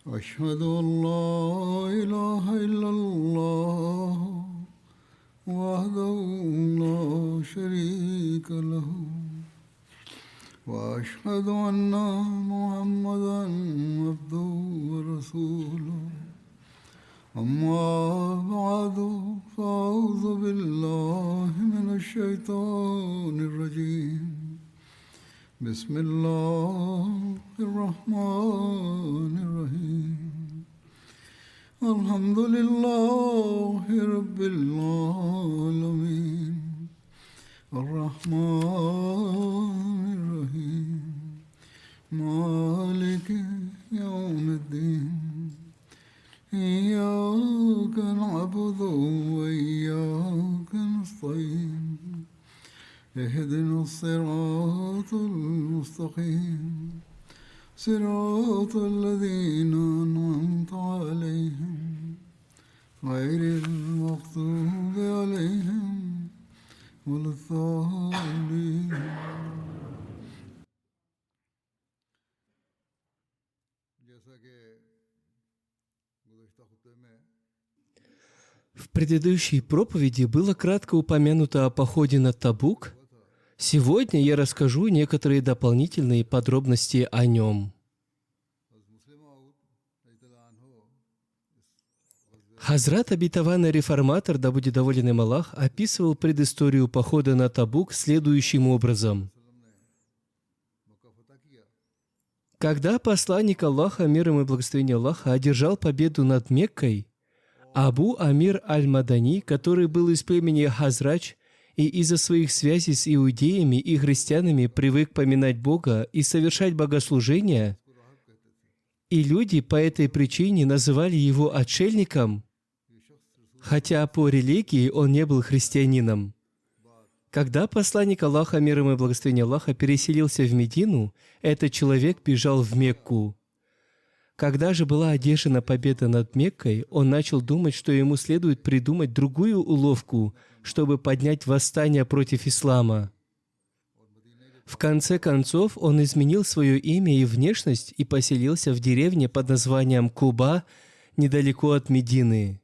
أشهد أن لا إله إلا الله وحده لا شريك له وأشهد أن محمدا عبده ورسوله أما بعد فأعوذ بالله من الشيطان الرجيم بسم الله الرحمن الرحيم الحمد لله رب العالمين الرحمن الرحيم مالك يوم الدين إياك نعبد وإياك نستعين اهدنا الصراط المستقيم صراط الذين أنعمت عليهم غير المغضوب عليهم ولا الضالين. В предыдущей проповеди было кратко упомянуто о походе на Табук. Сегодня я расскажу некоторые дополнительные подробности о нем. Хазрат обетованный реформатор, да будет доволен им Аллах, описывал предысторию похода на Табук следующим образом. Когда посланник Аллаха, мир ему и благословение Аллаха, одержал победу над Меккой, Абу Амир аль-Мадани, который был из племени Хазрач и из-за своих связей с иудеями и христианами привык поминать Бога и совершать богослужения, и люди по этой причине называли его отшельником, хотя по религии он не был христианином. Когда посланник Аллаха, мир ему и благословение Аллаха, переселился в Медину, этот человек бежал в Мекку. Когда же была одержана победа над Меккой, он начал думать, что ему следует придумать другую уловку, чтобы поднять восстание против ислама. В конце концов, он изменил свое имя и внешность и поселился в деревне под названием Куба, недалеко от Медины.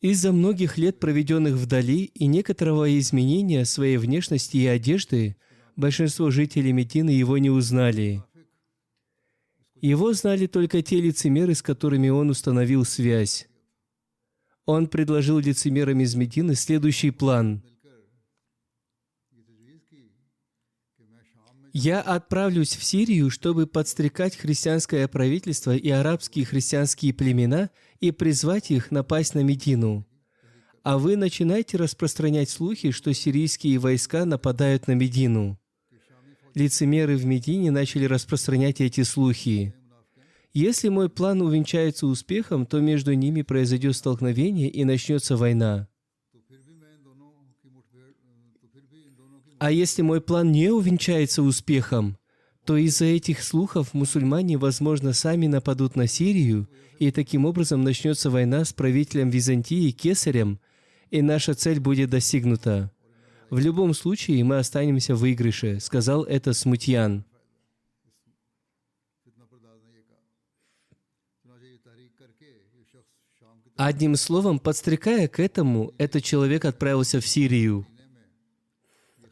Из-за многих лет, проведенных вдали, и некоторого изменения своей внешности и одежды, большинство жителей Медины его не узнали. Его знали только те лицемеры, с которыми он установил связь. Он предложил лицемерам из Медины следующий план. «Я отправлюсь в Сирию, чтобы подстрекать христианское правительство и арабские христианские племена и призвать их напасть на Медину. А вы начинайте распространять слухи, что сирийские войска нападают на Медину». Лицемеры в Медине начали распространять эти слухи. Если мой план увенчается успехом, то между ними произойдет столкновение и начнется война. А если мой план не увенчается успехом, то из-за этих слухов мусульмане, возможно, сами нападут на Сирию, и таким образом начнется война с правителем Византии Кесарем, и наша цель будет достигнута. В любом случае мы останемся в выигрыше, сказал это Смутьян. Одним словом, подстрекая к этому, этот человек отправился в Сирию.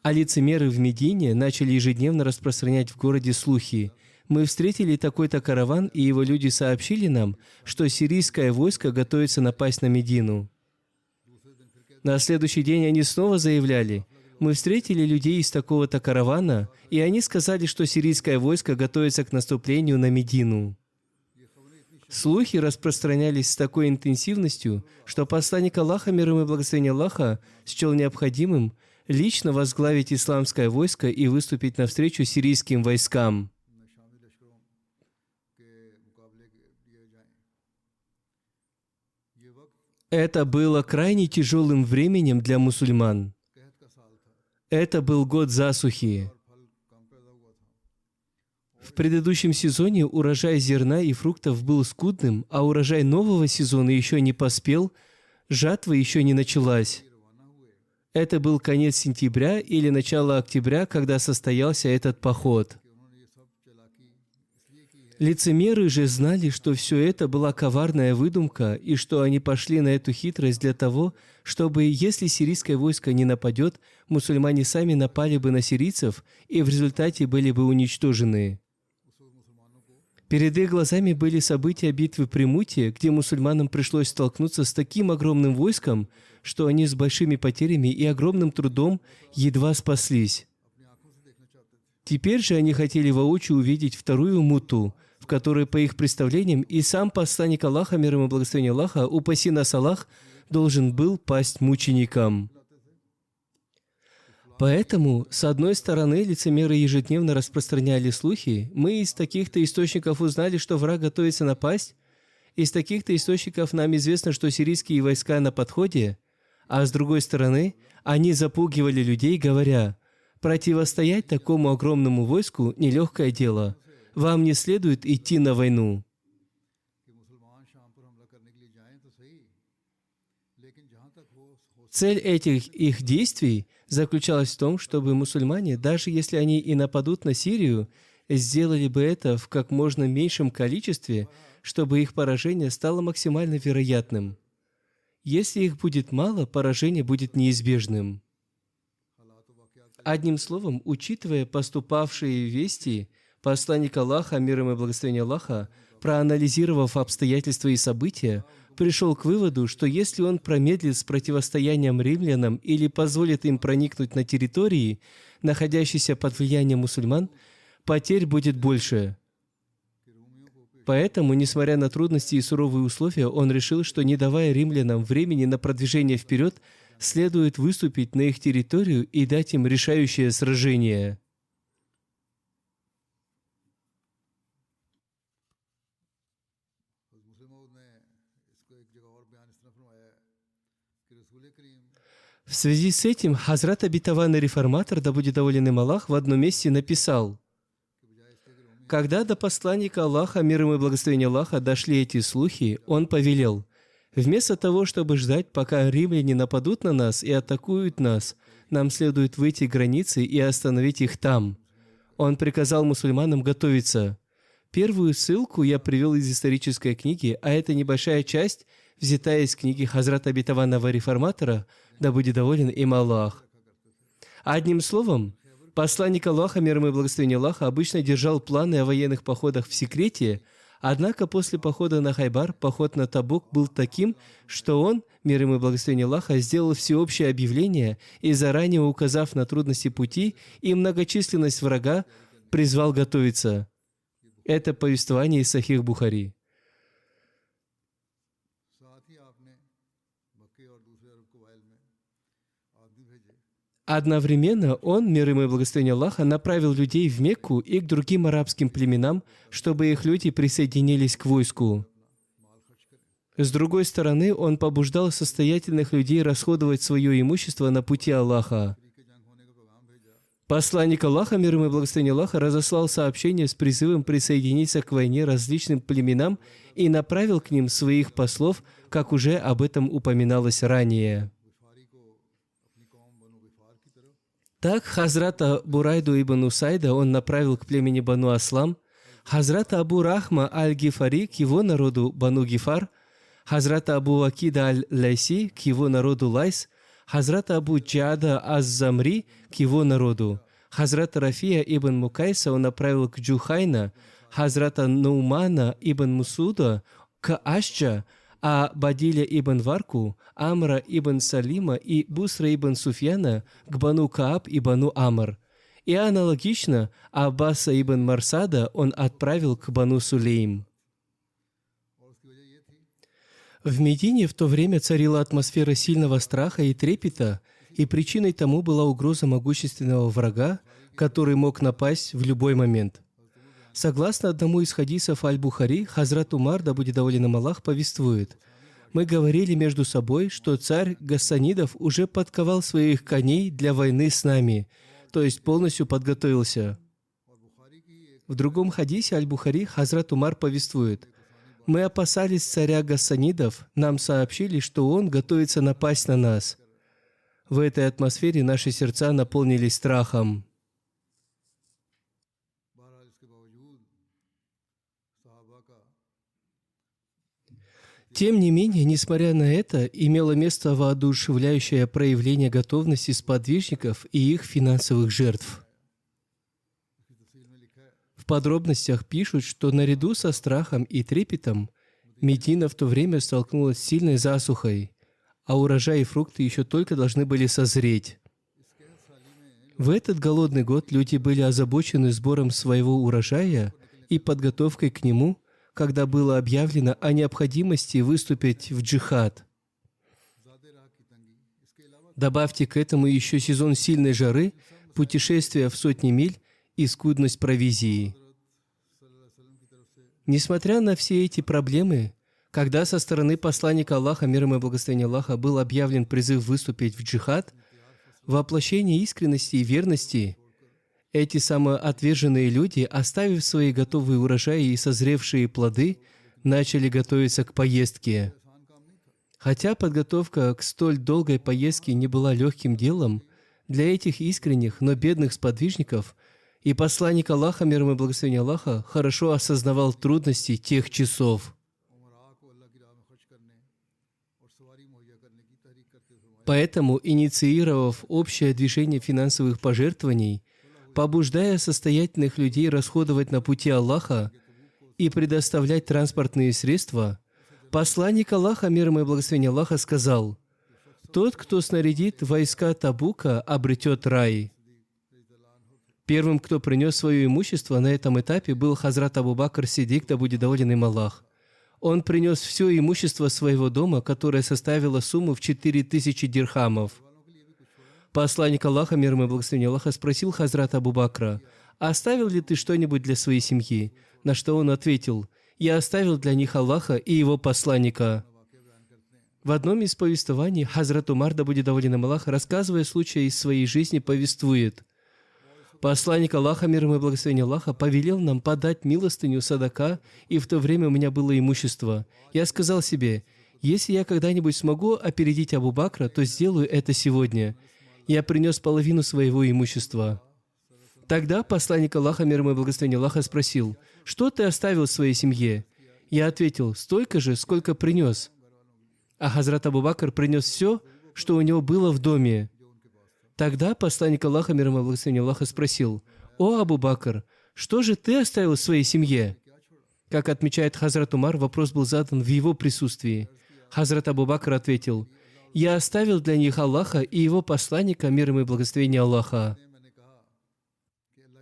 А лицемеры в Медине начали ежедневно распространять в городе слухи. Мы встретили такой-то караван, и его люди сообщили нам, что сирийское войско готовится напасть на Медину. На следующий день они снова заявляли: мы встретили людей из такого-то каравана, и они сказали, что сирийское войско готовится к наступлению на Медину. Слухи распространялись с такой интенсивностью, что посланник Аллаха, мир ему и благословение Аллаха, счел необходимым лично возглавить исламское войско и выступить навстречу сирийским войскам. Это было крайне тяжелым временем для мусульман. Это был год засухи. В предыдущем сезоне урожай зерна и фруктов был скудным, а урожай нового сезона еще не поспел, жатва еще не началась. Это был конец сентября или начало октября, когда состоялся этот поход. Лицемеры же знали, что все это была коварная выдумка, и что они пошли на эту хитрость для того, чтобы, если сирийское войско не нападет, мусульмане сами напали бы на сирийцев и в результате были бы уничтожены. Перед их глазами были события битвы при Муте, где мусульманам пришлось столкнуться с таким огромным войском, что они с большими потерями и огромным трудом едва спаслись. Теперь же они хотели воочию увидеть вторую Муту, в которой, по их представлениям, и сам посланник Аллаха, мир ему и благословение Аллаха, упаси нас Аллах, должен был пасть мученикам. Поэтому, с одной стороны, лицемеры ежедневно распространяли слухи. Мы из таких-то источников узнали, что враг готовится напасть. Из таких-то источников нам известно, что сирийские войска на подходе. А с другой стороны, они запугивали людей, говоря: «Противостоять такому огромному войску – нелегкое дело. Вам не следует идти на войну». Цель этих их действий заключалась в том, чтобы мусульмане, даже если они и нападут на Сирию, сделали бы это в как можно меньшем количестве, чтобы их поражение стало максимально вероятным. Если их будет мало, поражение будет неизбежным. Одним словом, учитывая поступавшие вести, посланник Аллаха, мир ему и благословение Аллаха, проанализировав обстоятельства и события, пришел к выводу, что если он промедлит с противостоянием римлянам или позволит им проникнуть на территории, находящиеся под влиянием мусульман, потерь будет больше. Поэтому, несмотря на трудности и суровые условия, он решил, что, не давая римлянам времени на продвижение вперед, следует выступить на их территорию и дать им решающее сражение. В связи с этим Хазрат обетованный реформатор, да будет доволен им Аллах, в одном месте написал: «Когда до посланника Аллаха, мир ему и благословение Аллаха, дошли эти слухи, он повелел: вместо того, чтобы ждать, пока римляне нападут на нас и атакуют нас, нам следует выйти к границе и остановить их там». Он приказал мусульманам готовиться. Первую ссылку я привел из исторической книги, а это небольшая часть, взята из книги Хазрата обетованного реформатора, да будет доволен им Аллах. Одним словом, посланник Аллаха, мир ему и благословение Аллаха, обычно держал планы о военных походах в секрете, однако после похода на Хайбар, поход на Табук был таким, что он, мир ему и благословение Аллаха, сделал всеобщее объявление и, заранее указав на трудности пути и многочисленность врага, призвал готовиться. Это повествование из Сахих Бухари. Одновременно он, мир ему и благословение Аллаха, направил людей в Мекку и к другим арабским племенам, чтобы их люди присоединились к войску. С другой стороны, он побуждал состоятельных людей расходовать свое имущество на пути Аллаха. Посланник Аллаха, мир ему и благословение Аллаха, разослал сообщение с призывом присоединиться к войне различным племенам и направил к ним своих послов, как уже об этом упоминалось ранее. Так, Хазрата Бурайду ибн Усайда он направил к племени Бану Аслам, Хазрата Абу Рахма аль-Гифари к его народу Бану Гифар, Хазрата Абу Вакида аль-Лайси к его народу Лайс, Хазрата Абу Джада аз-Замри к его народу, Хазрата Рафия ибн Мукайса он направил к Джухайна, Хазрата Наумана ибн Мусуда к Ашча, а Бадиля ибн Варку, Амра ибн Салима и Бусра ибн Суфьяна к Бану Кааб и Бану Амр. И аналогично Аббаса ибн Марсада он отправил к Бану Сулейм. В Медине в то время царила атмосфера сильного страха и трепета, и причиной тому была угроза могущественного врага, который мог напасть в любой момент. Согласно одному из хадисов Аль-Бухари, Хазрат Умар, да будет доволен им Аллах, повествует: «Мы говорили между собой, что царь Гассанидов уже подковал своих коней для войны с нами, то есть полностью подготовился». В другом хадисе Аль-Бухари Хазрат Умар повествует: «Мы опасались царя Гассанидов, нам сообщили, что он готовится напасть на нас. В этой атмосфере наши сердца наполнились страхом». Тем не менее, несмотря на это, имело место воодушевляющее проявление готовности сподвижников и их финансовых жертв. В подробностях пишут, что наряду со страхом и трепетом Медина в то время столкнулась с сильной засухой, а урожай и фрукты еще только должны были созреть. В этот голодный год люди были озабочены сбором своего урожая и подготовкой к нему, когда было объявлено о необходимости выступить в джихад. Добавьте к этому еще сезон сильной жары, путешествия в сотни миль и скудность провизии. Несмотря на все эти проблемы, когда со стороны посланника Аллаха, мир ему и благословение Аллаха, был объявлен призыв выступить в джихад, воплощение искренности и верности, эти самоотверженные люди, оставив свои готовые урожаи и созревшие плоды, начали готовиться к поездке. Хотя подготовка к столь долгой поездке не была легким делом, для этих искренних, но бедных сподвижников и посланник Аллаха, мир ему и благословение Аллаха, хорошо осознавал трудности тех часов. Поэтому, инициировав общее движение финансовых пожертвований, побуждая состоятельных людей расходовать на пути Аллаха и предоставлять транспортные средства, посланник Аллаха, мир ему и благословение Аллаха, сказал: «Тот, кто снарядит войска Табука, обретет рай». Первым, кто принес свое имущество на этом этапе, был Хазрат Абу Бакр Сиддик, да будет доволен им Аллах. Он принес все имущество своего дома, которое составило сумму в 4000 дирхамов. Посланник Аллаха, мир ему и благословение Аллаха, спросил Хазрата Абу Бакра: «Оставил ли ты что-нибудь для своей семьи?» На что он ответил: «Я оставил для них Аллаха и его посланника». В одном из повествований Хазрат Умар, да будет доволен им Аллах, рассказывая случай из своей жизни, повествует: «Посланник Аллаха, мир ему и благословение Аллаха, повелел нам подать милостыню садака, и в то время у меня было имущество. Я сказал себе: если я когда-нибудь смогу опередить Абу Бакра, то сделаю это сегодня. Я принес половину своего имущества». Тогда посланник Аллаха, мир ему и благословение Аллаха, спросил: «Что ты оставил в своей семье?» Я ответил: «Столько же, сколько принес». А Хазрат Абу Бакр принес все, что у него было в доме. Тогда посланник Аллаха, мир ему и благословение Аллаха, спросил: «О, Абу Бакр, что же ты оставил в своей семье?» Как отмечает Хазрат Умар, вопрос был задан в его присутствии. Хазрат Абу Бакр ответил: «Я оставил для них Аллаха и его посланника, мир ему и благословение Аллаха».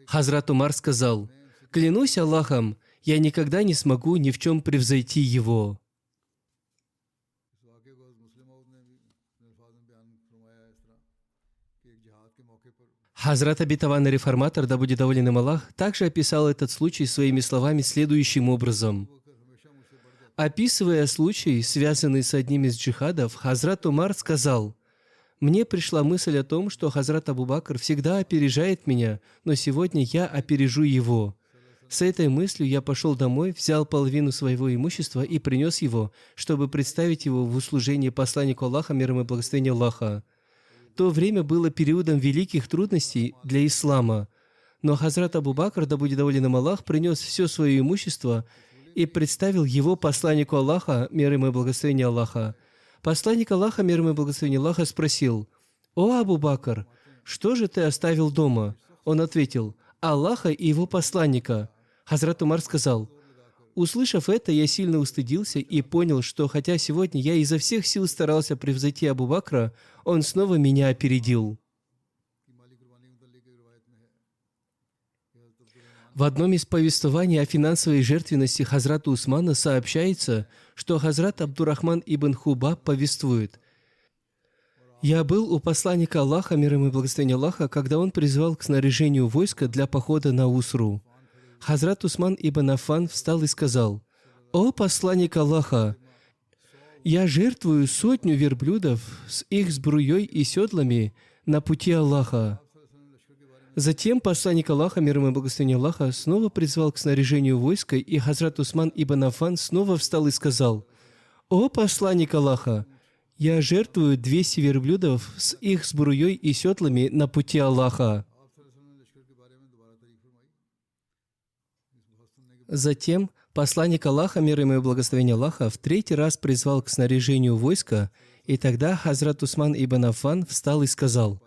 Хазрат Умар сказал: «Клянусь Аллахом, я никогда не смогу ни в чем превзойти его». Хазрат обетованный реформатор, да будет доволен им Аллах, также описал этот случай своими словами следующим образом. Описывая случай, связанный с одним из джихадов, Хазрат Умар сказал: «Мне пришла мысль о том, что Хазрат Абу Бакр всегда опережает меня, но сегодня я опережу его. С этой мыслью я пошел домой, взял половину своего имущества и принес его, чтобы представить его в услужение посланнику Аллаха, мир ему и благословение Аллаха. То время было периодом великих трудностей для ислама, но Хазрат Абу Бакр, да будет доволен им Аллах, принес все свое имущество и представил его посланнику Аллаха, мир ему и благословение Аллаха. Посланник Аллаха, мир ему и благословение Аллаха, спросил: «О, Абу Бакр, что же ты оставил дома?» Он ответил: «Аллаха и его посланника». Хазрат Умар сказал: «Услышав это, я сильно устыдился и понял, что хотя сегодня я изо всех сил старался превзойти Абу Бакра, он снова меня опередил». В одном из повествований о финансовой жертвенности Хазрата Усмана сообщается, что Хазрат Абдурахман ибн Хубаб повествует: «Я был у посланника Аллаха, мир ему и благословение Аллаха, когда он призвал к снаряжению войска для похода на Усру. Хазрат Усман ибн Аффан встал и сказал: «О посланник Аллаха, я жертвую 100 верблюдов с их сбруей и седлами на пути Аллаха». Затем посланник Аллаха, мир ему и благословение Аллаха, снова призвал к снаряжению войска, и Хазрат Усман ибн Аффан снова встал и сказал: «О посланник Аллаха, я жертвую 200 верблюдов с их сбруей и седлами на пути Аллаха». Затем посланник Аллаха, мир ему и благословение Аллаха, в третий раз призвал к снаряжению войска, и тогда Хазрат Усман ибн Аффан встал и сказал: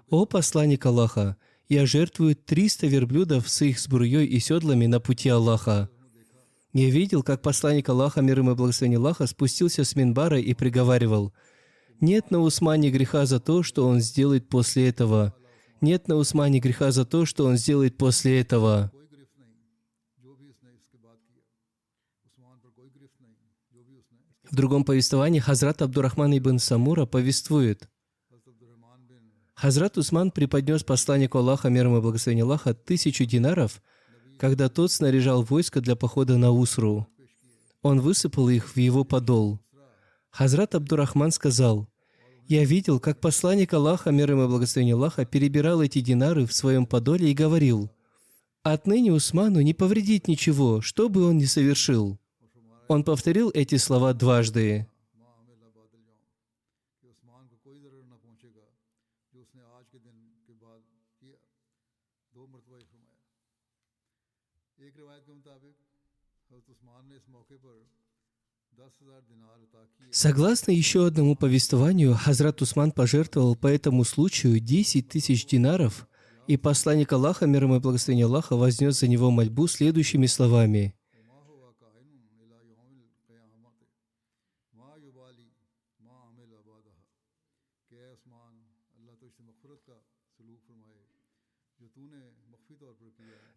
«О посланник Аллаха, я жертвую 300 верблюдов с их сбруей и седлами на пути Аллаха». Я видел, как посланник Аллаха, мир ему и благословение Аллаха, спустился с минбара и приговаривал: «Нет на Усмане греха за то, что он сделает после этого. Нет на Усмане греха за то, что он сделает после этого». В другом повествовании Хазрат Абдурахман ибн Самура повествует: Хазрат Усман преподнес посланнику Аллаха, мир ему и благословение Аллаха, 1000 динаров, когда тот снаряжал войско для похода на Усру. Он высыпал их в его подол. Хазрат Абдурахман сказал: «Я видел, как посланник Аллаха, мир ему и благословение Аллаха, перебирал эти динары в своем подоле и говорил: отныне Усману не повредит ничего, что бы он ни совершил». Он повторил эти слова дважды. Согласно еще одному повествованию, Хазрат Усман пожертвовал по этому случаю 10 000 динаров, и посланник Аллаха, мир ему и благословение Аллаха, вознес за него мольбу следующими словами: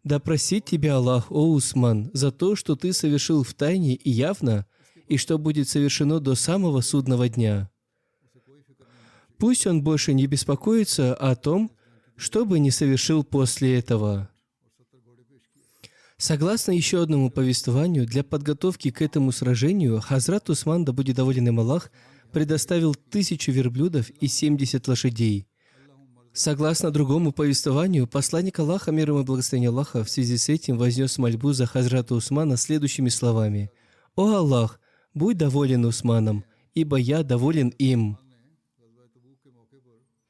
«Да простит тебя Аллах, о Усман, за то, что ты совершил в тайне и явно, и что будет совершено до самого судного дня. Пусть он больше не беспокоится о том, что бы ни совершил после этого». Согласно еще одному повествованию, для подготовки к этому сражению Хазрат Усман, да будет доволен им Аллах, предоставил 1000 верблюдов и 70 лошадей. Согласно другому повествованию, посланник Аллаха, мир ему и благословение Аллаха, в связи с этим вознес мольбу за Хазрата Усмана следующими словами: «О Аллах, будь доволен Усманом, ибо я доволен им».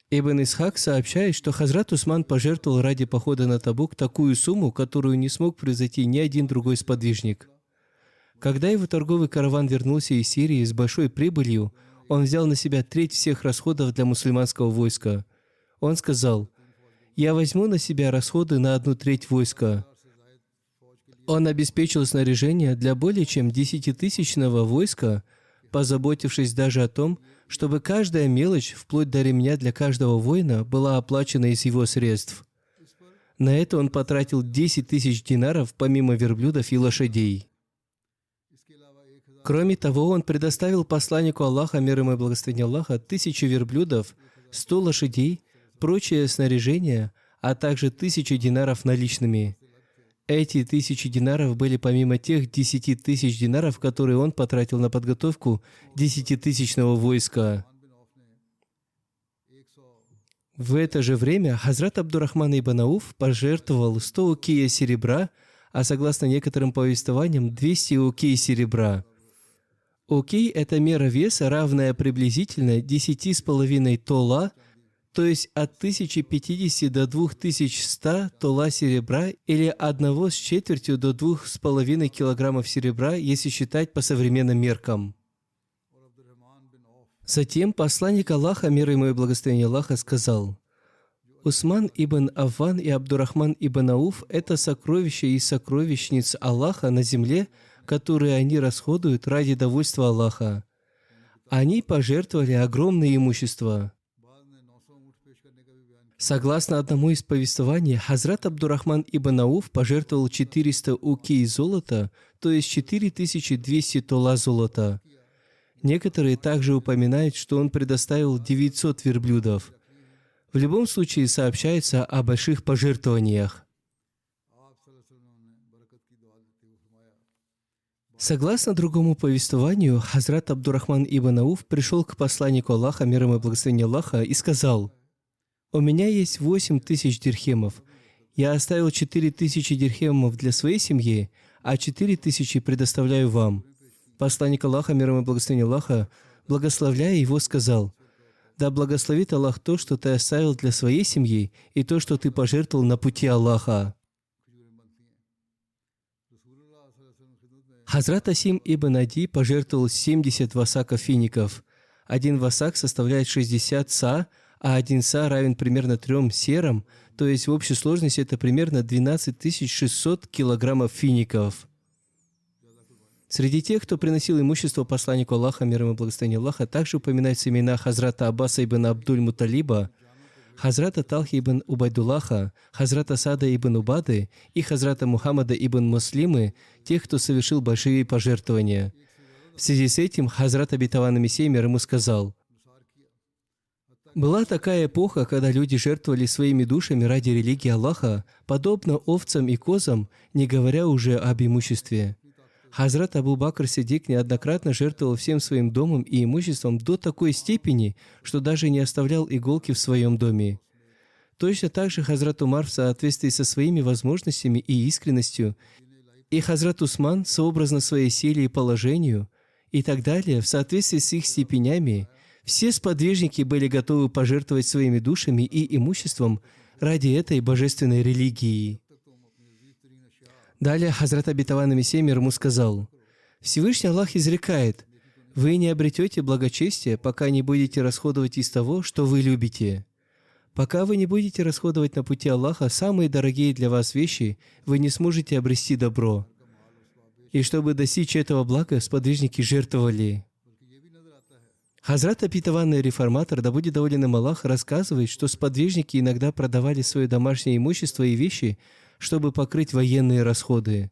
Ибн Исхак сообщает, что Хазрат Усман пожертвовал ради похода на Табук такую сумму, которую не смог превзойти ни один другой сподвижник. Когда его торговый караван вернулся из Сирии с большой прибылью, он взял на себя треть всех расходов для мусульманского войска. Он сказал: «Я возьму на себя расходы на 1/3 войска». Он обеспечил снаряжение для более чем 10-тысячного войска, позаботившись даже о том, чтобы каждая мелочь, вплоть до ремня для каждого воина, была оплачена из его средств. На это он потратил 10 000 динаров, помимо верблюдов и лошадей. Кроме того, он предоставил посланнику Аллаха, мир ему и благословение Аллаха, 1000 верблюдов, 100 лошадей, прочее снаряжение, а также 1000 динаров наличными. Эти 1000 динаров были помимо тех 10 000 динаров, которые он потратил на подготовку 10-тысячного войска. В это же время Хазрат Абдурахман ибн Ауф пожертвовал 100 укия серебра, а согласно некоторым повествованиям 200 укий серебра. Укий – это мера веса, равная приблизительно 10,5 тола, то есть от 1050 до 2100 тола серебра или 1,25 до 2,5 килограммов серебра, если считать по современным меркам. Затем посланник Аллаха, мир ему и благословение Аллаха, сказал: «Усман ибн Аффан и Абдурахман ибн Ауф – это сокровища из сокровищниц Аллаха на земле, которые они расходуют ради довольства Аллаха. Они пожертвовали огромное имущество». Согласно одному из повествований, Хазрат Абдурахман ибн Ауф пожертвовал 400 укий золота, то есть 4200 тола золота. Некоторые также упоминают, что он предоставил 900 верблюдов. В любом случае сообщается о больших пожертвованиях. Согласно другому повествованию, Хазрат Абдурахман ибн Ауф пришел к посланнику Аллаха, мир ему и благословение Аллаха, и сказал: «У меня есть 8000 дирхемов. Я оставил 4000 дирхемов для своей семьи, а 4000 предоставляю вам». Посланник Аллаха, мир ему и благословение Аллаха, благословляя его, сказал: «Да благословит Аллах то, что ты оставил для своей семьи, и то, что ты пожертвовал на пути Аллаха». Хазрат Асим ибн Ади пожертвовал 70 васаков фиников. Один васак составляет 60 са, а один са равен примерно 3 серам, то есть в общей сложности это примерно 12 600 килограммов фиников. Среди тех, кто приносил имущество посланнику Аллаха, мир ему и благословение Аллаха, также упоминаются имена Хазрата Аббаса ибн Абдуль-Муталиба, Хазрата Талхи ибн Убайдуллаха, Хазрата Сада ибн Убады и Хазрата Мухаммада ибн Муслимы, тех, кто совершил большие пожертвования. В связи с этим Хазрат Обетованный Мессия мир ему сказал: «Была такая эпоха, когда люди жертвовали своими душами ради религии Аллаха, подобно овцам и козам, не говоря уже об имуществе. Хазрат Абу Бакр Сиддик неоднократно жертвовал всем своим домом и имуществом до такой степени, что даже не оставлял иголки в своем доме. Точно так же Хазрат Умар в соответствии со своими возможностями и искренностью, и Хазрат Усман сообразно своей силе и положению, и так далее, в соответствии с их степенями, все сподвижники были готовы пожертвовать своими душами и имуществом ради этой божественной религии». Далее Хазрат Обетованный Мессия мир ему сказал: «Всевышний Аллах изрекает: вы не обретете благочестие, пока не будете расходовать из того, что вы любите. Пока вы не будете расходовать на пути Аллаха самые дорогие для вас вещи, вы не сможете обрести добро. И чтобы достичь этого блага, сподвижники жертвовали». Хазрат Обетованный Реформатор, да будет доволен им Аллах, рассказывает, что сподвижники иногда продавали свое домашнее имущество и вещи, чтобы покрыть военные расходы.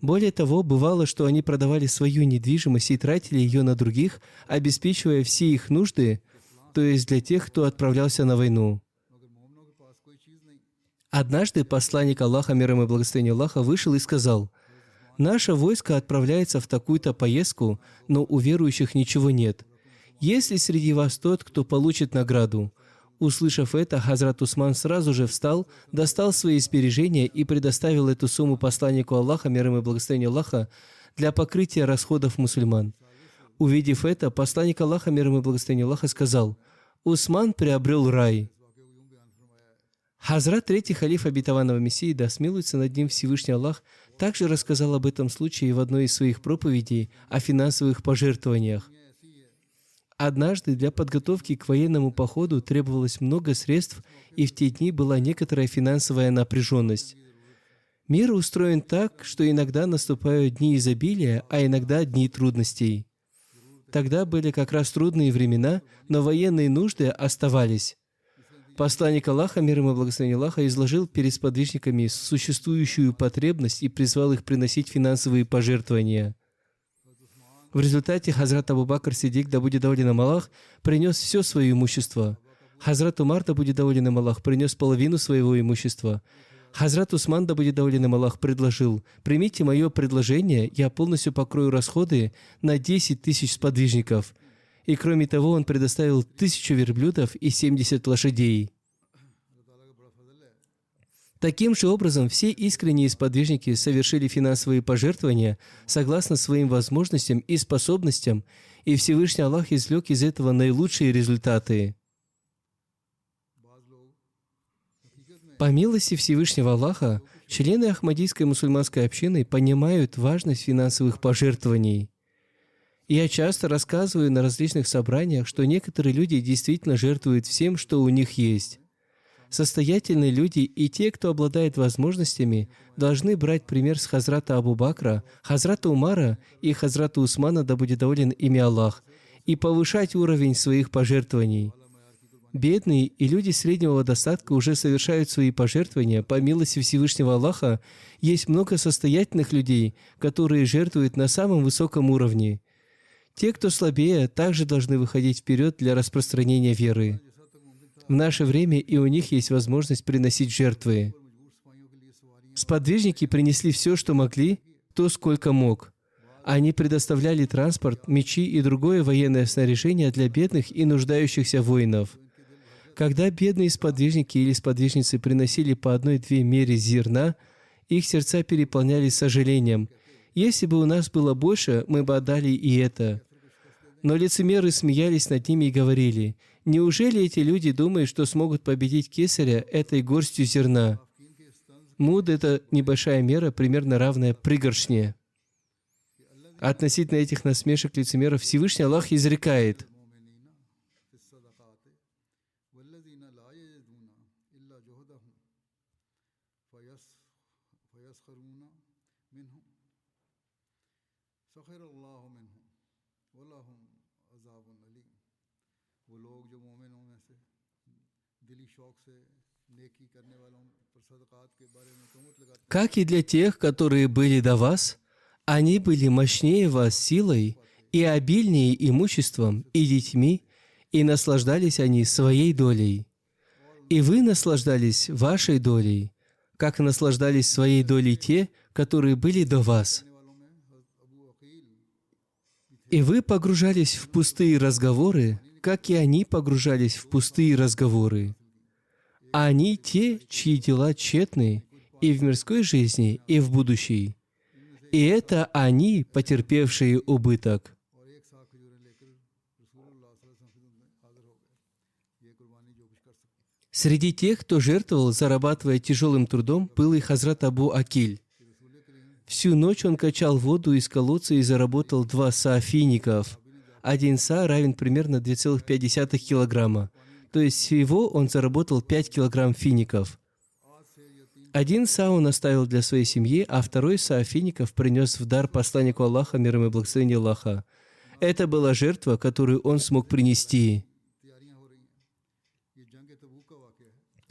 Более того, бывало, что они продавали свою недвижимость и тратили ее на других, обеспечивая все их нужды, то есть для тех, кто отправлялся на войну. Однажды посланник Аллаха, мир ему и благословение Аллаха, вышел и сказал: «Наше войско отправляется в такую-то поездку, но у верующих ничего нет. Есть ли среди вас тот, кто получит награду?» Услышав это, Хазрат Усман сразу же встал, достал свои сбережения и предоставил эту сумму посланнику Аллаха, мир ему и благословение Аллаха, для покрытия расходов мусульман. Увидев это, посланник Аллаха, мир ему и благословение Аллаха, сказал: «Усман приобрел рай». Хазрат третий халиф Обетованного Мессии, да смилуется над ним Всевышний Аллах, также рассказал об этом случае в одной из своих проповедей о финансовых пожертвованиях. Однажды для подготовки к военному походу требовалось много средств, и в те дни была некоторая финансовая напряженность. Мир устроен так, что иногда наступают дни изобилия, а иногда дни трудностей. Тогда были как раз трудные времена, но военные нужды оставались. Посланник Аллаха, мир ему и благословение Аллаха, изложил перед сподвижниками существующую потребность и призвал их приносить финансовые пожертвования. В результате Хазрат Абу Бакр Сиддик, да будет доволен им Аллах, принес все свое имущество. Хазрат Умар, да будет доволен им Аллах, принес половину своего имущества. Хазрат Усман, да будет доволен им Аллах, предложил: «Примите мое предложение, я полностью покрою расходы на 10 тысяч сподвижников». И кроме того, он предоставил 1000 верблюдов и 70 лошадей. Таким же образом, все искренние сподвижники совершили финансовые пожертвования согласно своим возможностям и способностям, и Всевышний Аллах извлек из этого наилучшие результаты. По милости Всевышнего Аллаха, члены Ахмадийской мусульманской общины понимают важность финансовых пожертвований. Я часто рассказываю на различных собраниях, что некоторые люди действительно жертвуют всем, что у них есть. Состоятельные люди и те, кто обладает возможностями, должны брать пример с Хазрата Абу Бакра, Хазрата Умара и Хазрата Усмана, да будет доволен ими Аллах, и повышать уровень своих пожертвований. Бедные и люди среднего достатка уже совершают свои пожертвования. По милости Всевышнего Аллаха есть много состоятельных людей, которые жертвуют на самом высоком уровне. Те, кто слабее, также должны выходить вперед для распространения веры. В наше время и у них есть возможность приносить жертвы. Сподвижники принесли все, что могли, то, сколько мог. Они предоставляли транспорт, мечи и другое военное снаряжение для бедных и нуждающихся воинов. Когда бедные сподвижники или сподвижницы приносили по 1-2 мере зерна, их сердца переполнялись сожалением. Если бы у нас было больше, мы бы отдали и это. Но лицемеры смеялись над ними и говорили: «Неужели эти люди думают, что смогут победить кесаря этой горстью зерна?» Муд — это небольшая мера, примерно равная пригоршне. Относительно этих насмешек лицемеров Всевышний Аллах изрекает: как и для тех, которые были до вас, они были мощнее вас силой и обильнее имуществом и детьми, и наслаждались они своей долей. И вы наслаждались вашей долей, как наслаждались своей долей те, которые были до вас. И вы погружались в пустые разговоры, как и они погружались в пустые разговоры. А они те, чьи дела тщетны и в мирской жизни, и в будущей. И это они, потерпевшие убыток. Среди тех, кто жертвовал, зарабатывая тяжелым трудом, был и Хазрат Абу Акиль. Всю ночь он качал воду из колодца и заработал 2 са фиников. 1 са равен примерно 2,5 килограмма. То есть всего он заработал 5 килограмм фиников. 1 са он оставил для своей семьи, а 2 са фиников принес в дар посланнику Аллаха, мир ему и благословение Аллаха. Это была жертва, которую он смог принести.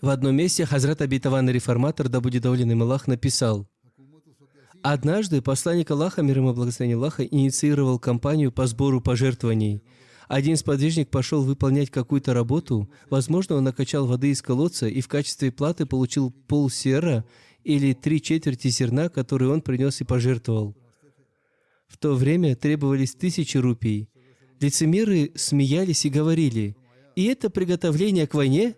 В одном месте Хазрат Обетованный Реформатор, да будет доволен им Аллах, написал: «Однажды посланник Аллаха, мир ему и благословение Аллаха, инициировал кампанию по сбору пожертвований. Один сподвижник пошел выполнять какую-то работу, возможно, он накачал воды из колодца и в качестве платы получил полсера или 3/4 зерна, которые он принес и пожертвовал. В то время требовались 1000 рупий. Лицемеры смеялись и говорили: «И это приготовление к войне?»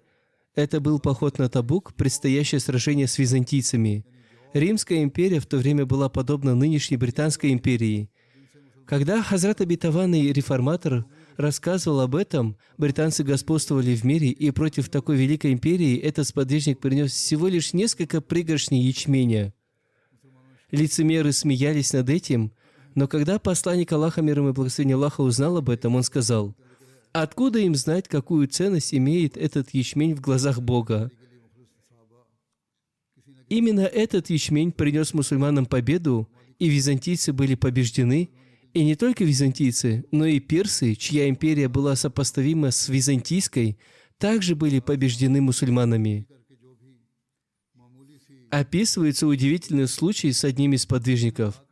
Это был поход на Табук, предстоящее сражение с византийцами. Римская империя в то время была подобна нынешней Британской империи. Когда Хазрат Обетованный Реформатор рассказывал об этом, британцы господствовали в мире, и против такой великой империи этот сподвижник принес всего лишь несколько пригоршней ячменя. Лицемеры смеялись над этим, но когда посланник Аллаха, мир ему и благословение Аллаха, узнал об этом, он сказал: «Откуда им знать, какую ценность имеет этот ячмень в глазах Бога?» Именно этот ячмень принес мусульманам победу, и византийцы были побеждены, и не только византийцы, но и персы, чья империя была сопоставима с византийской, также были побеждены мусульманами. Описывается удивительный случай с одним из сподвижников.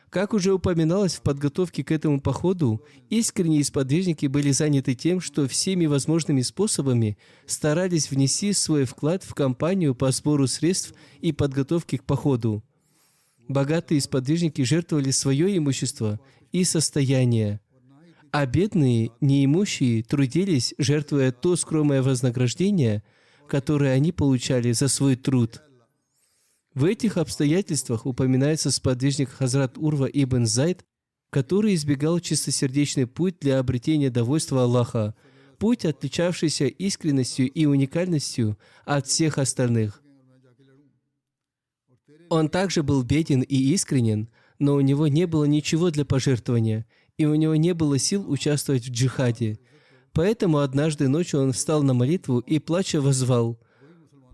Как уже упоминалось в подготовке к этому походу, искренние сподвижники были заняты тем, что всеми возможными способами старались внести свой вклад в кампанию по сбору средств и подготовке к походу. Богатые сподвижники жертвовали свое имущество и состояние, а бедные, неимущие, трудились, жертвуя то скромное вознаграждение, которое они получали за свой труд. В этих обстоятельствах упоминается сподвижник Хазрат Урва ибн Зайд, который избегал чистосердечный путь для обретения довольства Аллаха, путь, отличавшийся искренностью и уникальностью от всех остальных. Он также был беден и искренен, но у него не было ничего для пожертвования, и у него не было сил участвовать в джихаде. Поэтому однажды ночью он встал на молитву и, плача, воззвал: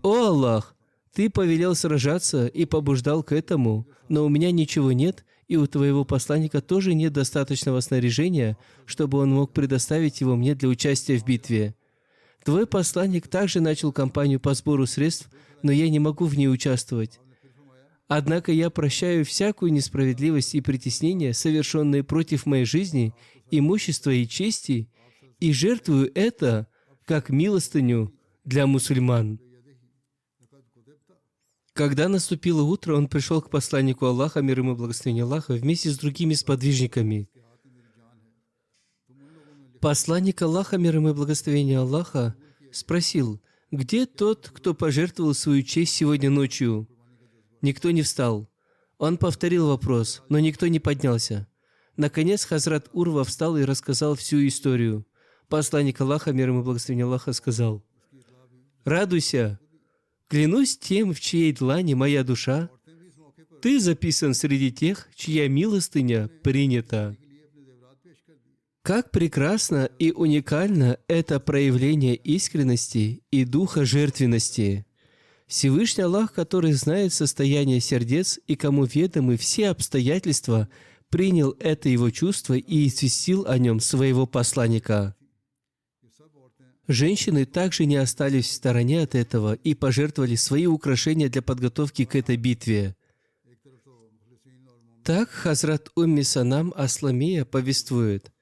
«О Аллах! Ты повелел сражаться и побуждал к этому, но у меня ничего нет, и у твоего посланника тоже нет достаточного снаряжения, чтобы он мог предоставить его мне для участия в битве. Твой посланник также начал кампанию по сбору средств, но я не могу в ней участвовать. Однако я прощаю всякую несправедливость и притеснение, совершенные против моей жизни, имущества и чести, и жертвую это как милостыню для мусульман». Когда наступило утро, он пришел к посланнику Аллаха, мир ему и благословение Аллаха, вместе с другими сподвижниками. Посланник Аллаха, мир ему и благословение Аллаха, спросил: «Где тот, кто пожертвовал свою честь сегодня ночью?» Никто не встал. Он повторил вопрос, но никто не поднялся. Наконец Хазрат Урва встал и рассказал всю историю. Посланник Аллаха, мир ему и благословение Аллаха, сказал: «Радуйся! Клянусь тем, в чьей длани моя душа, ты записан среди тех, чья милостыня принята. Как прекрасно и уникально это проявление искренности и духа жертвенности. Всевышний Аллах, который знает состояние сердец и кому ведомы все обстоятельства, принял это его чувство и известил о нем своего посланника. Женщины также не остались в стороне от этого и пожертвовали свои украшения для подготовки к этой битве. Так Хазрат Умми Санам Асламия повествует: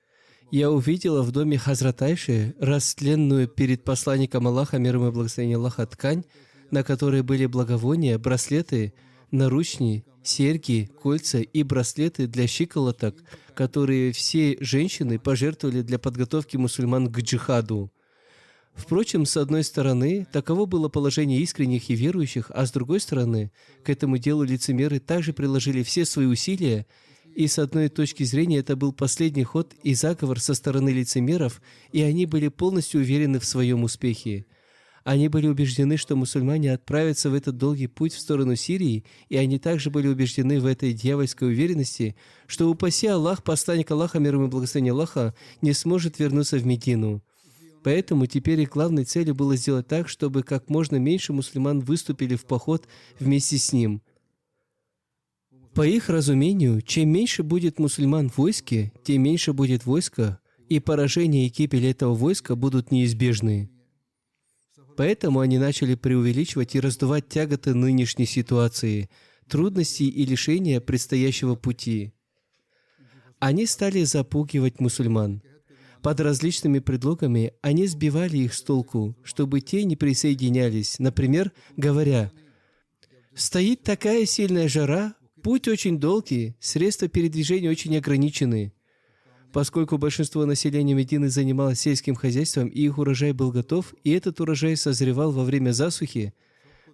«Я увидела в доме Хазрат Айши растленную перед посланником Аллаха, мир ему и благословение Аллаха, ткань, на которой были благовония, браслеты, наручни, серьги, кольца и браслеты для щиколоток, которые все женщины пожертвовали для подготовки мусульман к джихаду. Впрочем, с одной стороны, таково было положение искренних и верующих, а с другой стороны, к этому делу лицемеры также приложили все свои усилия, и с одной точки зрения это был последний ход и заговор со стороны лицемеров, и они были полностью уверены в своем успехе. Они были убеждены, что мусульмане отправятся в этот долгий путь в сторону Сирии, и они также были убеждены в этой дьявольской уверенности, что, упаси Аллах, посланник Аллаха, мир ему и благословение Аллаха, не сможет вернуться в Медину. Поэтому теперь их главной целью было сделать так, чтобы как можно меньше мусульман выступили в поход вместе с ним. По их разумению, чем меньше будет мусульман в войске, тем меньше будет войска, и поражение и гибель этого войска будут неизбежны. Поэтому они начали преувеличивать и раздувать тяготы нынешней ситуации, трудности и лишения предстоящего пути. Они стали запугивать мусульман. Под различными предлогами они сбивали их с толку, чтобы те не присоединялись, например, говоря: «Стоит такая сильная жара, путь очень долгий, средства передвижения очень ограничены». Поскольку большинство населения Медины занималось сельским хозяйством, и их урожай был готов, и этот урожай созревал во время засухи,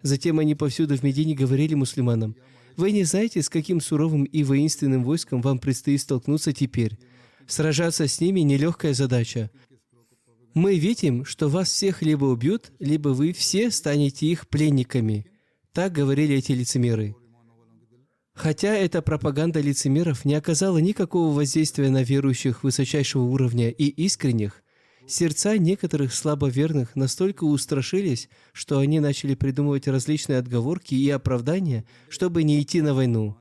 затем они повсюду в Медине говорили мусульманам: «Вы не знаете, с каким суровым и воинственным войском вам предстоит столкнуться теперь. Сражаться с ними – нелегкая задача. Мы видим, что вас всех либо убьют, либо вы все станете их пленниками». Так говорили эти лицемеры. Хотя эта пропаганда лицемеров не оказала никакого воздействия на верующих высочайшего уровня и искренних, сердца некоторых слабоверных настолько устрашились, что они начали придумывать различные отговорки и оправдания, чтобы не идти на войну.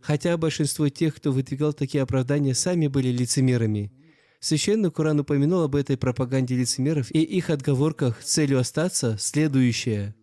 Хотя большинство тех, кто выдвигал такие оправдания, сами были лицемерами. Священный Коран упомянул об этой пропаганде лицемеров и их отговорках с целью остаться следующее.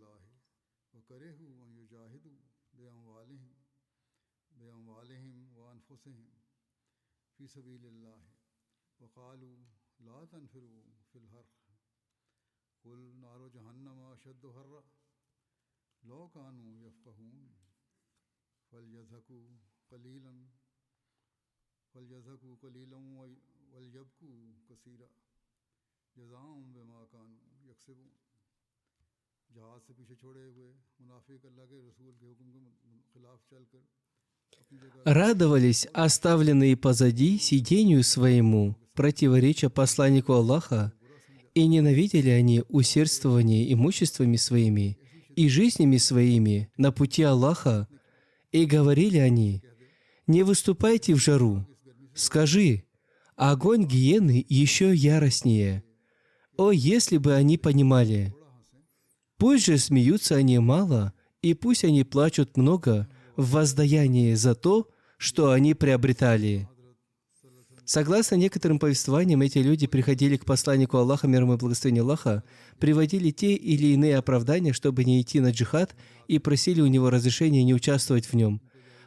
Радовались оставленные позади сидению своему, противореча посланнику Аллаха, и ненавидели они усердствование имуществами своими и жизнями своими на пути Аллаха, и говорили они: «Не выступайте в жару, скажи, огонь гиены еще яростнее». О, если бы они понимали! Пусть же смеются они мало, и пусть они плачут много в воздаянии за то, что они приобретали. Согласно некоторым повествованиям, эти люди приходили к посланнику Аллаха, мир ему и благословение Аллаха, приводили те или иные оправдания, чтобы не идти на джихад, и просили у него разрешения не участвовать в нем.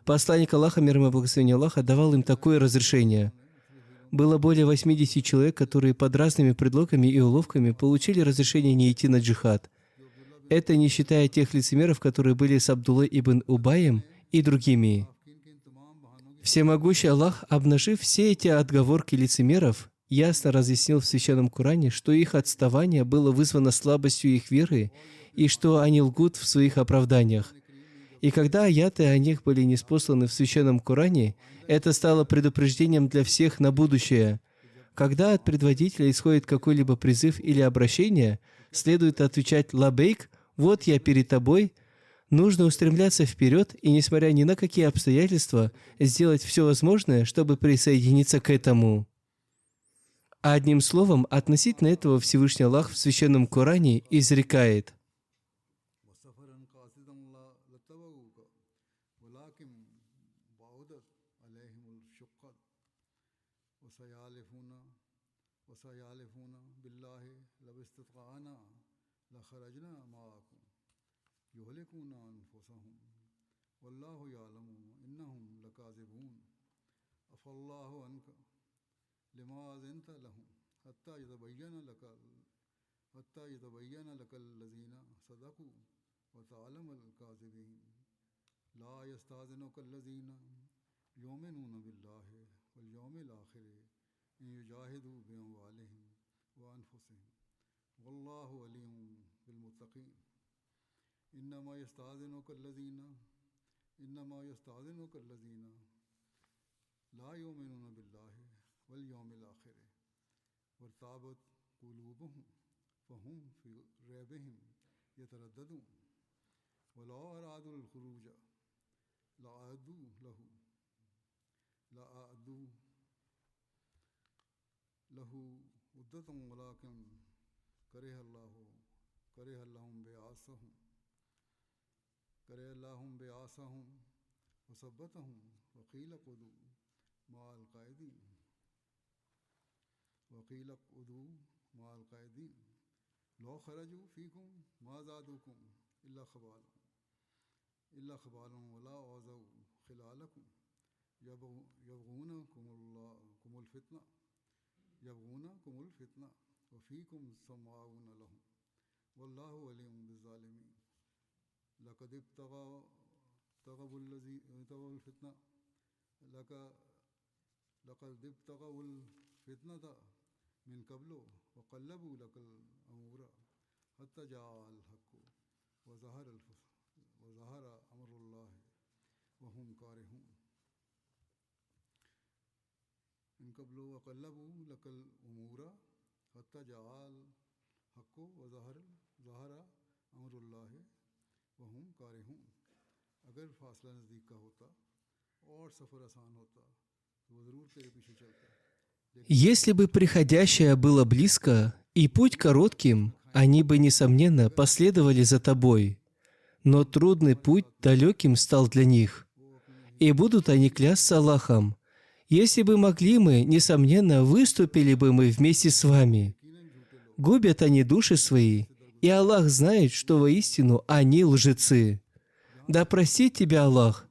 Посланник Аллаха, мир ему и благословение Аллаха, давал им такое разрешение. Было более 80 человек, которые под разными предлогами и уловками получили разрешение не идти на джихад. Это не считая тех лицемеров, которые были с Абдуллой ибн Убаем и другими. Всемогущий Аллах, обнажив все эти отговорки лицемеров, ясно разъяснил в Священном Коране, что их отставание было вызвано слабостью их веры и что они лгут в своих оправданиях. И когда аяты о них были ниспосланы в Священном Коране, это стало предупреждением для всех на будущее. Когда от предводителя исходит какой-либо призыв или обращение, следует отвечать «лабейк», «вот я перед тобой», Нужно устремляться вперед и, несмотря ни на какие обстоятельства, сделать все возможное, чтобы присоединиться к этому. Одним словом, относительно этого Всевышний Аллах в Священном Коране изрекает: وسفرا قاصدا لاتبعوك ولكن بعدت عليهم الشقة وسيحلفون بالله لو استطعنا لخرجنا معكم يهلكون أنفسهم والله يعلم إنهم لكاذبون عفى الله عنك لما أذنت لهم حتى يتبين لك الذين صدقوا وتعلم الكاذبين لا يستأذنك الذين يؤمنون بالله واليوم الآخر أن يجاهدوا بأموالهم وأنفسهم والله عليم بالمتقين إنما يستأذنك الذين لا يؤمنون بالله واليوم الآخر وارتابت قلوبهم فهم في ريبهم يترددون ولو أرادوا الخروج لأعدوا له عدة ولكن كره الله بعاصهم وثبتهم وقيل اقعدوا مع القاعدين لو خرجوا فيكم ما زادوكم إلا خبالا ولا أوذوا خلالكم يبغونكم الفتنة وفيكم سماعون لهم والله عليم بالظالمين لقد ابتغوا الفتنة من قبل وقلبوا لك الأمور حتى جاء الحق وظهر أمر الله وهم كارهون من قبل وقلبوا لك الأمور حتى جاء الحق وظهر أمر الله وهم كارهون अगर फासला नज़दीक का होता और सफ़र आसान होता तो वो ज़रूर तेरे पीछे चलता. Если бы приходящее было близко и путь коротким, они бы, несомненно, последовали за тобой. Но трудный путь далеким стал для них. И будут они клясться Аллахом: если бы могли мы, несомненно, выступили бы мы вместе с вами. Губят они души свои, и Аллах знает, что воистину они лжецы. Да простит тебя Аллах.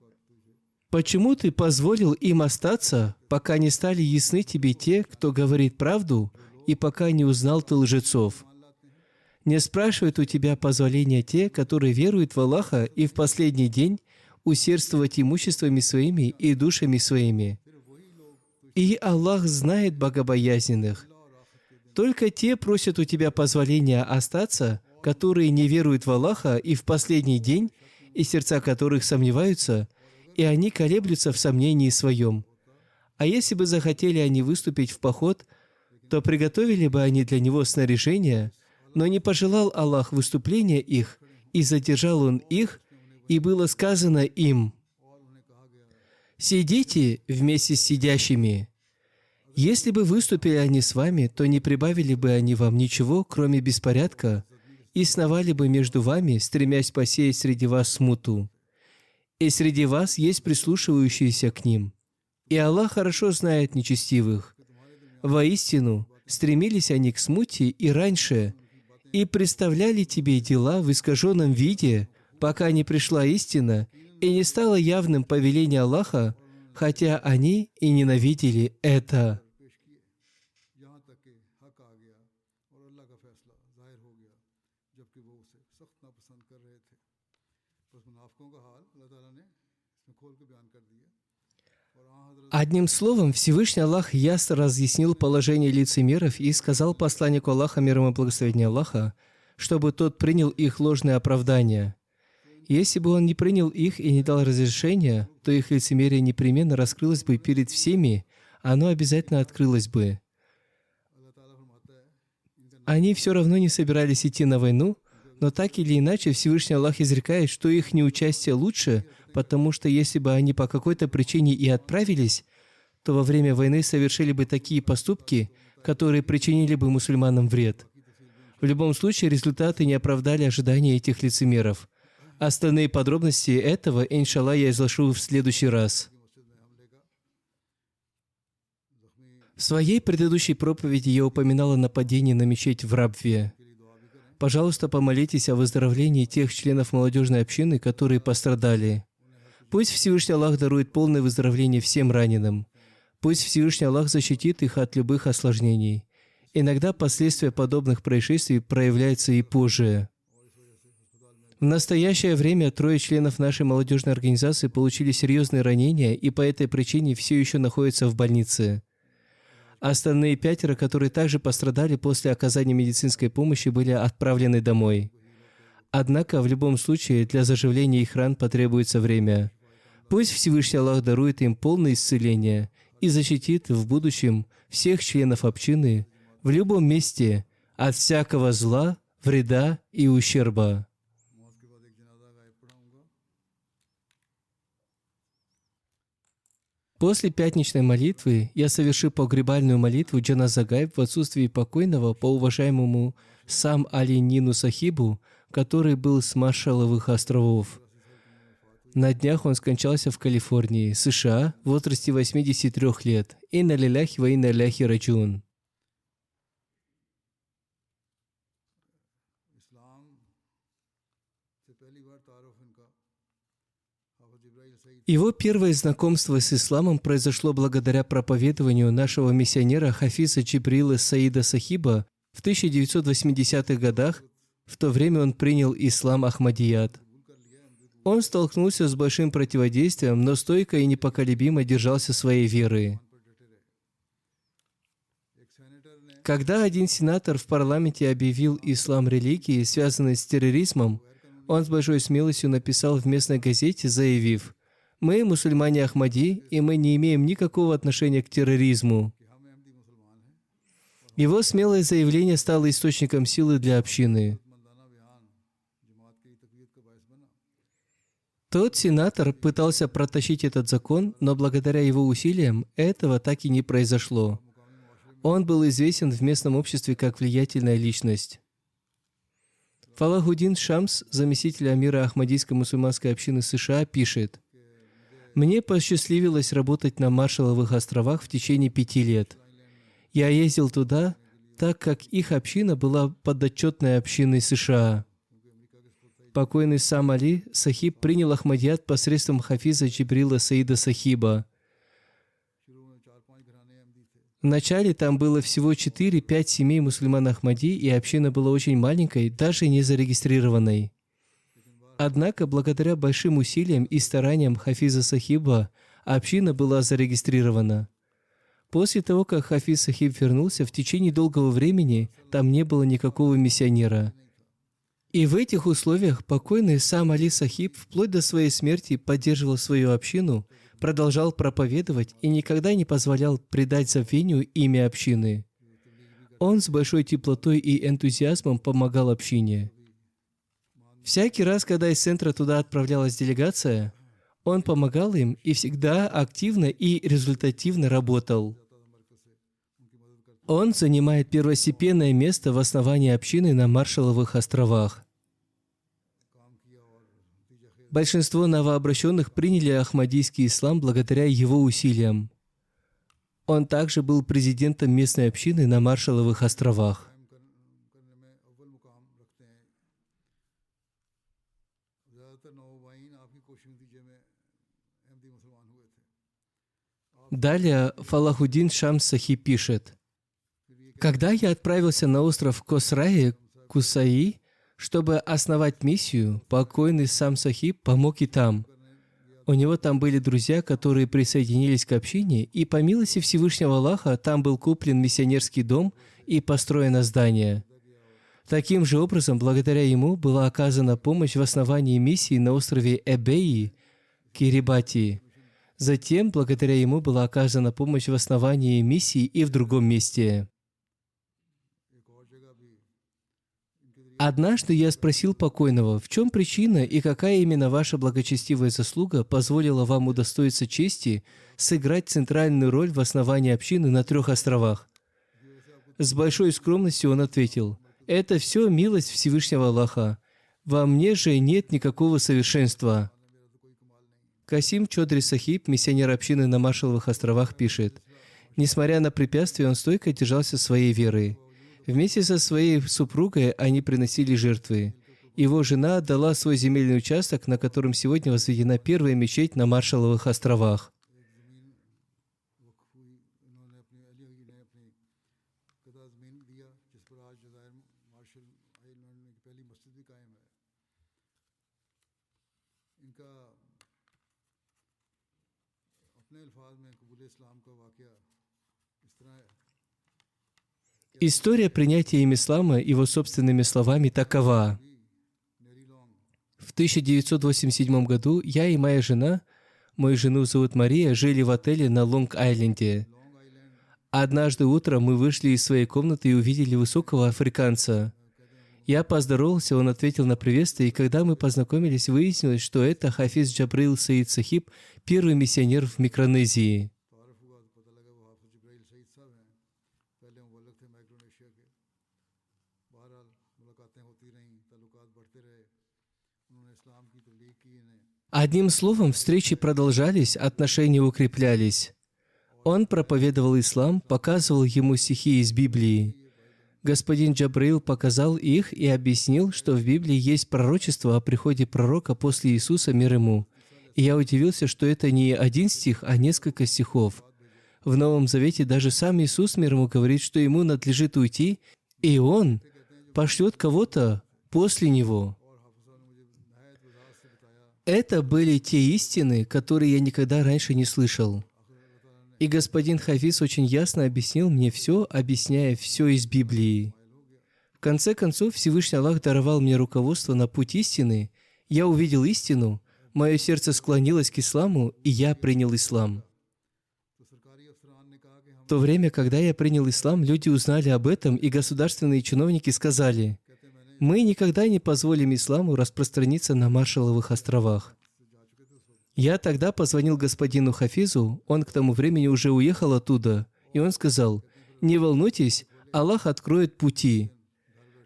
Почему ты позволил им остаться, пока не стали ясны тебе те, кто говорит правду, и пока не узнал ты лжецов? Не спрашивают у тебя позволения те, которые веруют в Аллаха и в последний день усердствовать имуществами своими и душами своими. И Аллах знает богобоязненных. Только те просят у тебя позволения остаться, которые не веруют в Аллаха и в последний день, и сердца которых сомневаются, и они колеблются в сомнении своем. А если бы захотели они выступить в поход, то приготовили бы они для него снаряжение, но не пожелал Аллах выступления их, и задержал Он их, и было сказано им: «Сидите вместе с сидящими». Если бы выступили они с вами, то не прибавили бы они вам ничего, кроме беспорядка, и сновали бы между вами, стремясь посеять среди вас смуту. И среди вас есть прислушивающиеся к ним. И Аллах хорошо знает нечестивых. Воистину, стремились они к смуте и раньше, и представляли тебе дела в искаженном виде, пока не пришла истина, и не стало явным повеление Аллаха, хотя они и ненавидели это. Одним словом, Всевышний Аллах ясно разъяснил положение лицемеров и сказал посланнику Аллаха, мир ему и благословение Аллаха, чтобы тот принял их ложные оправдания. Если бы он не принял их и не дал разрешения, то их лицемерие непременно раскрылось бы перед всеми, оно обязательно открылось бы. Они все равно не собирались идти на войну, Но так или иначе, Всевышний Аллах изрекает, что их неучастие лучше, потому что если бы они по какой-то причине и отправились, то во время войны совершили бы такие поступки, которые причинили бы мусульманам вред. В любом случае, результаты не оправдали ожидания этих лицемеров. Остальные подробности этого, иншаллах, я изложу в следующий раз. В своей предыдущей проповеди я упоминал о нападении на мечеть в Рабве. Пожалуйста, помолитесь о выздоровлении тех членов молодежной общины, которые пострадали. Пусть Всевышний Аллах дарует полное выздоровление всем раненым. Пусть Всевышний Аллах защитит их от любых осложнений. Иногда последствия подобных происшествий проявляются и позже. В настоящее время 3 членов нашей молодежной организации получили серьезные ранения и по этой причине все еще находятся в больнице. Остальные 5, которые также пострадали после оказания медицинской помощи, были отправлены домой. Однако, в любом случае, для заживления их ран потребуется время. Пусть Всевышний Аллах дарует им полное исцеление и защитит в будущем всех членов общины в любом месте от всякого зла, вреда и ущерба. После пятничной молитвы я совершил погребальную молитву Джаназа Гайб в отсутствии покойного по уважаемому Сам Али Нину Сахибу, который был с Маршалловых островов. На днях он скончался в Калифорнии, США, в возрасте 83 лет. Инна лилляхи ва инна иляйхи раджиун. Его первое знакомство с исламом произошло благодаря проповедованию нашего миссионера Хафиза Джибрила Саида Сахиба в 1980-х годах. В то время он принял ислам Ахмадият. Он столкнулся с большим противодействием, но стойко и непоколебимо держался своей веры. Когда один сенатор в парламенте объявил ислам религией, связанной с терроризмом, он с большой смелостью написал в местной газете, заявив: «Мы мусульмане Ахмади, и мы не имеем никакого отношения к терроризму». Его смелое заявление стало источником силы для общины. Тот сенатор пытался протащить этот закон, но благодаря его усилиям этого так и не произошло. Он был известен в местном обществе как влиятельная личность. Фалахуддин Шамс, заместитель амира Ахмадийской мусульманской общины США, пишет: «Мне посчастливилось работать на Маршалловых островах в течение 5 лет. Я ездил туда, так как их община была подотчетной общиной США. Покойный Сам Али Сахиб принял Ахмадият посредством Хафиза Джибрила Саида Сахиба. Вначале там было всего 4-5 семей мусульман Ахмади, и община была очень маленькой, даже не зарегистрированной. Однако, благодаря большим усилиям и стараниям Хафиза Сахиба, община была зарегистрирована. После того, как Хафиз Сахиб вернулся, в течение долгого времени там не было никакого миссионера. И в этих условиях покойный Сам Али Сахиб вплоть до своей смерти поддерживал свою общину, продолжал проповедовать и никогда не позволял предать забвению имя общины. Он с большой теплотой и энтузиазмом помогал общине. Всякий раз, когда из центра туда отправлялась делегация, он помогал им и всегда активно и результативно работал. Он занимает первостепенное место в основании общины на Маршалловых островах. Большинство новообращенных приняли ахмадийский ислам благодаря его усилиям. Он также был президентом местной общины на Маршалловых островах. Далее Фалахуддин Шамс Сахиб пишет: «Когда я отправился на остров Косраи, Кусаи, чтобы основать миссию, покойный Сам Сахиб помог и там. У него там были друзья, которые присоединились к общине, и по милости Всевышнего Аллаха там был куплен миссионерский дом и построено здание. Таким же образом, благодаря ему была оказана помощь в основании миссии на острове Эбеи, Кирибати. Затем, благодаря ему была оказана помощь в основании миссии и в другом месте. Однажды я спросил покойного, в чем причина и какая именно ваша благочестивая заслуга позволила вам удостоиться чести сыграть центральную роль в основании общины на 3 островах. С большой скромностью он ответил: «Это все милость Всевышнего Аллаха. Во мне же нет никакого совершенства». Касим Чодри Сахиб, миссионер общины на Маршалловых островах, пишет: «Несмотря на препятствия, он стойко держался своей веры. Вместе со своей супругой они приносили жертвы. Его жена отдала свой земельный участок, на котором сегодня возведена первая мечеть на Маршалловых островах». История принятия им ислама его собственными словами такова. В 1987 году я и моя жена, мою жену зовут Мария, жили в отеле на Лонг-Айленде. Однажды утром мы вышли из своей комнаты и увидели высокого африканца. Я поздоровался, он ответил на приветствие, и когда мы познакомились, выяснилось, что это Хафиз Джабраил Саид Сахиб, первый миссионер в Микронезии. Одним словом, встречи продолжались, отношения укреплялись. Он проповедовал ислам, показывал ему стихи из Библии. Господин Джабраил показал их и объяснил, что в Библии есть пророчество о приходе пророка после Иисуса, мир ему. И я удивился, что это не один стих, а несколько стихов. В Новом Завете даже сам Иисус, мир ему, говорит, что ему надлежит уйти, и Он пошлет кого-то после Него. Это были те истины, которые я никогда раньше не слышал. И господин Хафиз очень ясно объяснил мне все, объясняя все из Библии. В конце концов, Всевышний Аллах даровал мне руководство на путь истины. Я увидел истину, мое сердце склонилось к исламу, и я принял ислам. В то время, когда я принял ислам, люди узнали об этом, и государственные чиновники сказали: «Мы никогда не позволим исламу распространиться на Маршалловых островах». Я тогда позвонил господину Хафизу, он к тому времени уже уехал оттуда, и он сказал: «Не волнуйтесь, Аллах откроет пути».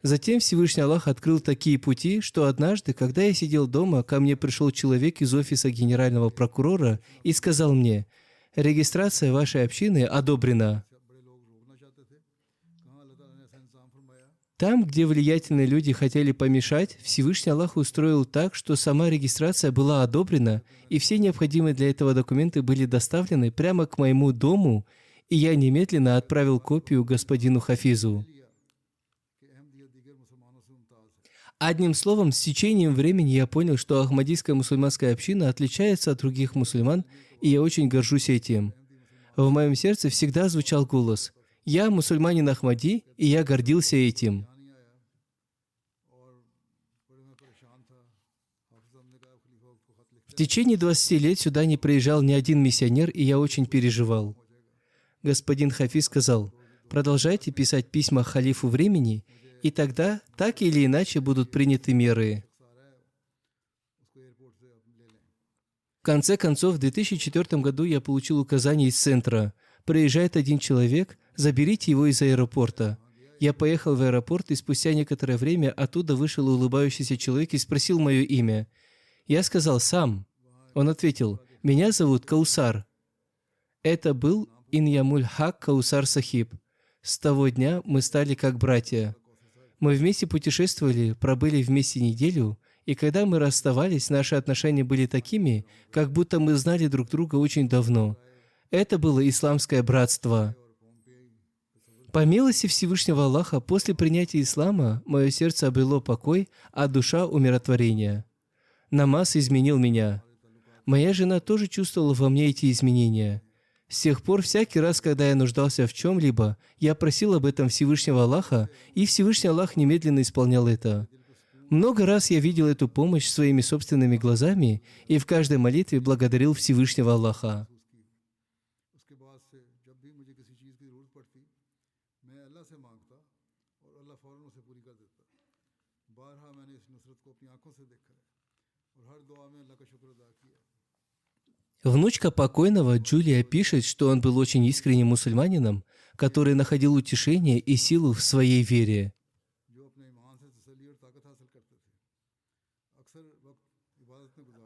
Затем Всевышний Аллах открыл такие пути, что однажды, когда я сидел дома, ко мне пришел человек из офиса генерального прокурора и сказал мне: «Регистрация вашей общины одобрена». Там, где влиятельные люди хотели помешать, Всевышний Аллах устроил так, что сама регистрация была одобрена, и все необходимые для этого документы были доставлены прямо к моему дому, и я немедленно отправил копию господину Хафизу. Одним словом, с течением времени я понял, что Ахмадийская мусульманская община отличается от других мусульман, и я очень горжусь этим. В моем сердце всегда звучал голос: «Я мусульманин Ахмади, и я гордился этим». В течение 20 лет сюда не приезжал ни один миссионер, и я очень переживал. Господин Хафиз сказал: «Продолжайте писать письма халифу времени, и тогда так или иначе будут приняты меры». В конце концов, в 2004 году я получил указание из центра: «Приезжает один человек, заберите его из аэропорта». Я поехал в аэропорт, и спустя некоторое время оттуда вышел улыбающийся человек и спросил мое имя. Я сказал: «Сам». Он ответил: «Меня зовут Каусар». Это был Иньямуль Хак Каусар Сахиб. С того дня мы стали как братья. Мы вместе путешествовали, пробыли вместе неделю, и когда мы расставались, наши отношения были такими, как будто мы знали друг друга очень давно. Это было исламское братство. По милости Всевышнего Аллаха, после принятия ислама, мое сердце обрело покой, а душа — умиротворение. Намаз изменил меня. Моя жена тоже чувствовала во мне эти изменения. С тех пор, всякий раз, когда я нуждался в чем-либо, я просил об этом Всевышнего Аллаха, и Всевышний Аллах немедленно исполнял это. Много раз я видел эту помощь своими собственными глазами и в каждой молитве благодарил Всевышнего Аллаха. Внучка покойного Джулия пишет, что он был очень искренним мусульманином, который находил утешение и силу в своей вере.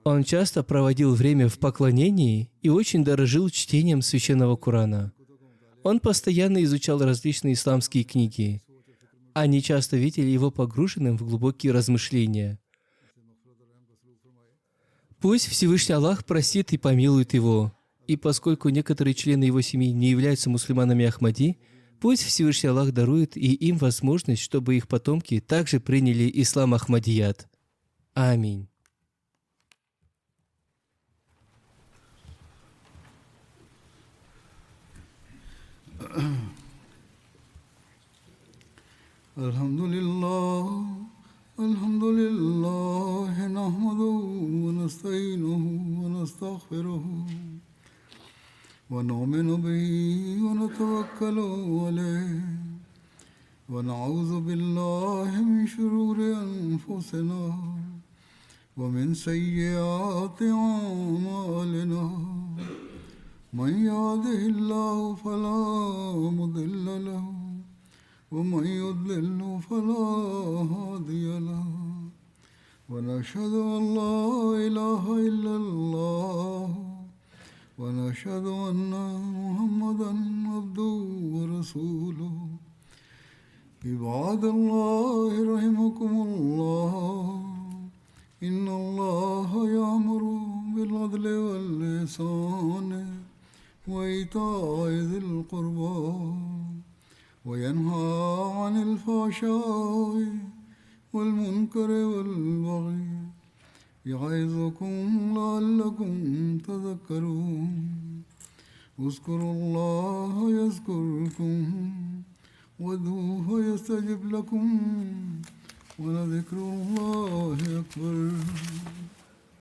Он часто проводил время в поклонении и очень дорожил чтением священного Корана. Он постоянно изучал различные исламские книги. Они часто видели его погруженным в глубокие размышления. Пусть Всевышний Аллах простит и помилует его. И поскольку некоторые члены его семьи не являются мусульманами Ахмади, пусть Всевышний Аллах дарует и им возможность, чтобы их потомки также приняли ислам Ахмадият. Аминь. الحمد لله نحمده ونستعينه ونستغفره ونؤمن به ونتوكل عليه ونعوذ بالله من شرور أنفسنا ومن سيئات أعمالنا من يهده الله فلا مضل له ومن يضلل فلا هادي له ونشهد أن لا إله إلا الله ونشهد أن محمدا عبده ورسوله عباد الله رحمكم الله إن الله يأمر بالعدل والإحسان وإيتاء ذي القربى وينهى عن الفحشاء والمنكر والبغي يعظكم لعلكم تذكرون اذكروا الله يذكركم وادعوه يستجب لكم ولذكر الله أكبر